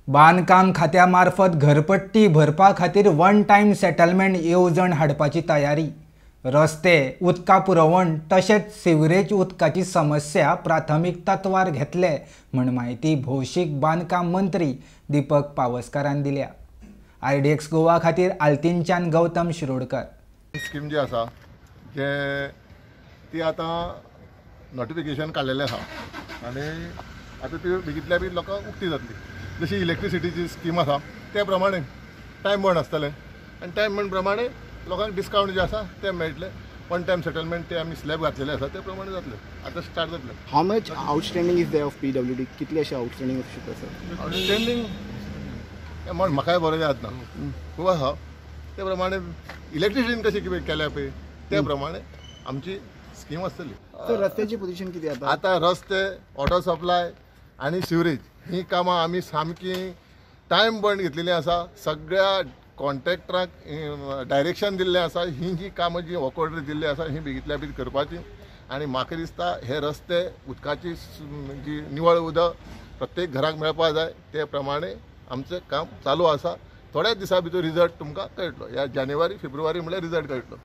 बांदकाम खात्यामार्फत घरपट्टी भरपा खातीर वन टायम सेटलमेंट येवजण हाडपाची तयारी. रस्ते, उदका पुरवण तशेंच सिवरेज उदकाची समस्या प्राथमीक तत्वार घेतले म्हण माहिती भौशीक बांदकाम मंत्री दीपक पावसकारान दिल्या. IDX गोवा खातीर आल्तीनच्यान गौतम शिरोडकर. स्कीम जी आसा ती आता नोटिफिकेशन काडलेलें आसा आनी आता ती बेगितल्या बी लोकांक उक्ती जातली. जशी इलेक्ट्रिसिटीची स्कीम आसा ते प्रमाणे टायम बॉन्ड आसतलें आनी टायम बॉन्ड प्रमाणे लोकांक डिस्कावंट जे आसा ते मेळटले. वन टायम सेटलमेंट ते आमी स्लॅब घातलेले आसा ते प्रमाणे जातले. आता स्टार्ट जातले. How much outstanding is there of PWD? कितले अशे आउटस्टँडिंग असू शकता सर? आउटस्टँडिंग म्हण म्हाकाय बरों याद ना, खूब आसा. ते प्रमाणे इलेक्ट्रिसिटीन कशें कितें केल्या पळय ते प्रमाणे आमची स्कीम आसतली. सर रस्त्याची पोझिशन कितें आता? आता रस्ते, वॉटर सप्लाय आनी सिवरेज ही कामां आमी सामकी टायम बॉन्ड घेतलेली आसा. सगळ्या कॉन्ट्रॅक्टराक डायरेक्शन दिल्लें आसा. ही जी कामां जी वर्क ऑर्डर दिल्ली आसा ही बेगितल्या बेगीन करपाची. आनी म्हाका दिसता हे रस्ते उदकाची जी निवळ उदक प्रत्येक घराक मेळपा जाय ते प्रमाणे आमचें काम चालू आसा. थोड्याच दिसा भितर रिजल्ट तुमकां कळटलो. ह्या जानेवारी फेब्रुवारी म्हळ्यार रिजल्ट कळटलो.